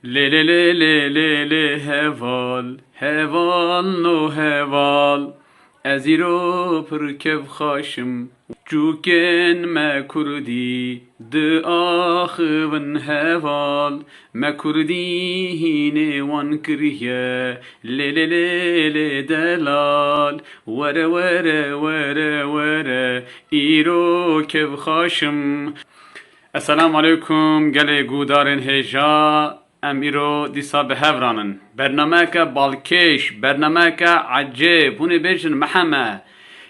Le le le le le le heval heval no heval Ez îro pirkev xaşim Çûkên me Kurdî di axivin heval Me Kurdî hînê wan kiriye Lê lê lê lê delal Were were were were îro kev xaşim Esselamu Aleyküm gelê gudarên hêja em îro dîsa bi hev ranin. Bernameyeke balkêş, bernameyeke ecêb, hûn ê bêjin meheme.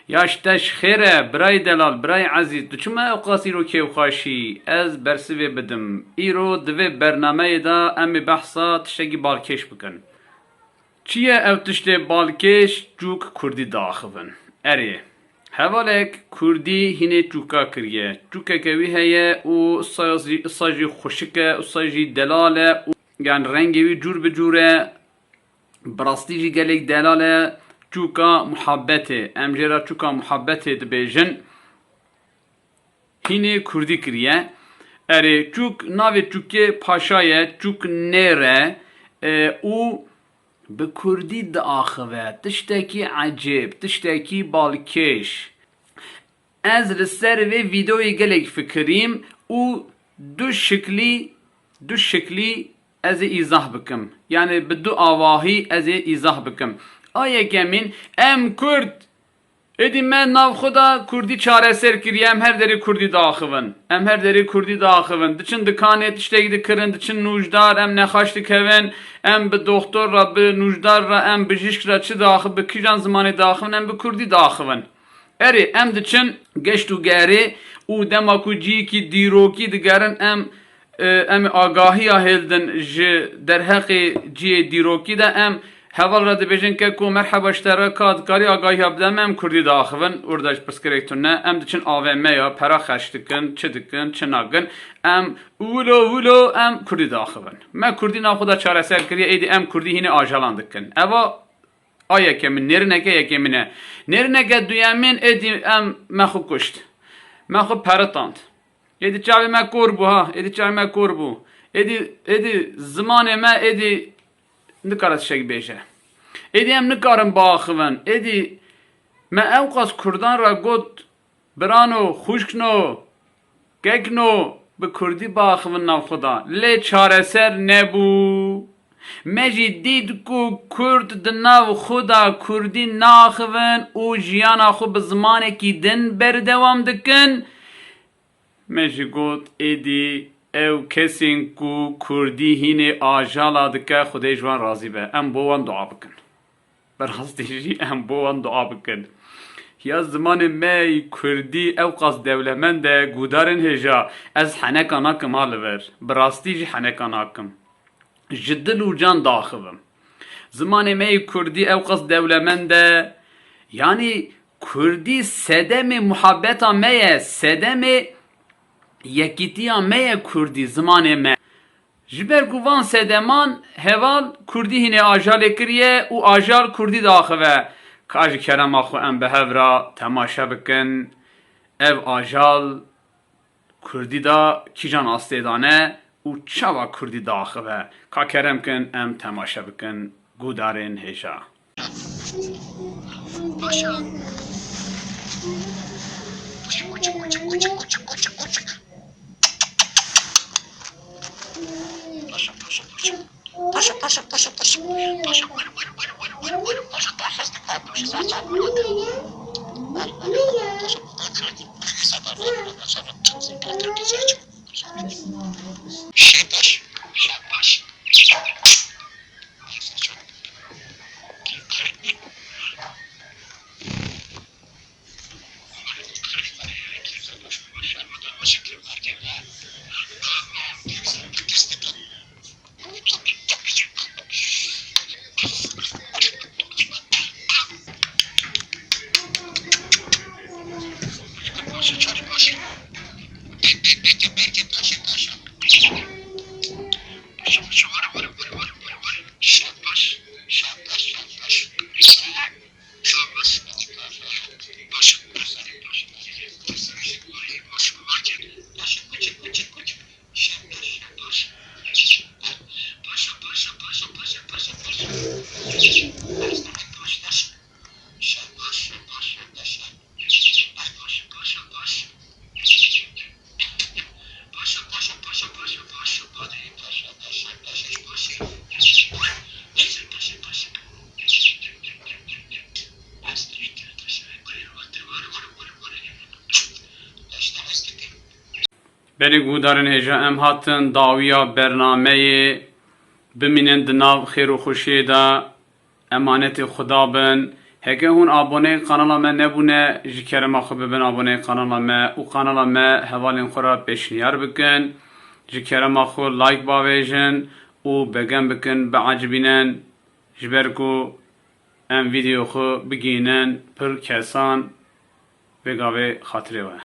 Yaş teş xêr e, birayê delal, birayê ezîz, tu çima ewqas îro kêfxweşî? Ez bersivê bidim. Îro di vê bernameyê de em ê behsa tiştekî balkêş bikin. Çi ye ev tiştê balkêş cûk Kurdî diaxivin? Erê. Hevalek Kurdî hînê çûka kiriye. Çûkeke wî heye û issa jî xweşik e, issa jî delal e û yani rengê wî cûr bi cûr e. Bi rastî jî gelek delal e. Çûka muhabbetê. Em jê ra çûka muhabbetê dibêjin. Hînê Kurdî kiriye. Erê çûk navê çûkê Paşa ye. Çûk nêr e û bi Kurdî diaxive. Tiştekî ecêb, tiştekî balkêş. Ez li ser vê vîdeoyê gelek fikirîm û du şiklî ez ê îzah bikim. Yani bi du avahî ez ê îzah bikim. A yekemîn em Kurd êdî me navxwe Kurdî çareser kiriye em her derê Kurdî diaxivin. Em her derê Kurdî diaxivin. Diçin dikanê tiştekî dikirin, diçin nûjdar, em nexweş dikevin, em bi doktor re, bi nûjdar re, em bijîşk re çi diaxivin, bi kîjan zimanê diaxivin, em bi Kurdî diaxivin. Erê em diçin geşt û gerê û dema ku ciyekî dîrokî digerin em agahiya hêldin ji derheqê ciyê dîrokî de em heval re dibêjin ke ku merheba ji te re ka dikarî agahiya bide em Kurdî diaxivin orda ji pirsgirêk tune em diçin AVM'ya pera xeş dikin çi dikin çi nakin em wilo em Kurdî diaxivin. Me Kurdî navxwe de çareser kiriye êdî em Kurdî hînê ajalan dikin. Eva a yekemîn nêrîneke yekemîn e. Nêrîneke duyemîn êdî em me xwe kuşt. Me xwe peritand. Êdî çavê me kor bû ha, êdî çavê me kor bû. Êdî zimanê me êdî nikare tiştek bêje. Êdî em nikarin biaxivin. Êdî me ewqas Kurdan re got birano, xwişkno, kekno bi Kurdî biaxivin navxwe de. Lê çareser nebû. Me jî dît ku Kurd di nav xwe de Kurdî naxivin û jiyana xwe bi zimanekî din berdewam dikin. Me jî got êdî ew kesên ku Kurdî hînê ajala dike Xwedê ji wan razî be. Em bo wan dua bikin. Berastî jî em bo wan dua bikin. Ya zimanê me Kurdî ewqas dewlemend e gudarên hêja ez heneka nakim ha li ver. Bi rastî jî heneka nakim. Ji dil û can diaxivim. Zimanê me Kurdî ewqas dewlemend e. Yani Kurdî sedemê muhabbeta me ye. Sedemê yekîtiya me ye Kurdî zimanê me. Ji ber ku van sedeman heval Kurdî hînê ajalê kiriye û ajal Kurdî diaxive. Ka ji kerema xwe em bi hev re temaşe bikin. Ev ajal Kurdî da kîjan astê dane û çawa Kurdî diaxive. Ka kerem kin em temaşe bikin gudarên hêja. Paşa. Berê guhdarên hêja em hatin dawiya bernameyê bimînin di nav xêr û xwişiyê de emanetê Xuda bin. Heke hûn aboneyê kanala me nebûne ji kerema xwe bibin aboneyê kanala me û kanala me hevalên xwe ra pêşniyar bikin. Ji kerema xwe like bavêjin û begem bikin biecibînin ji ber ku em vîdeo xwe bigînin pir kesan vêgavê xatirê we.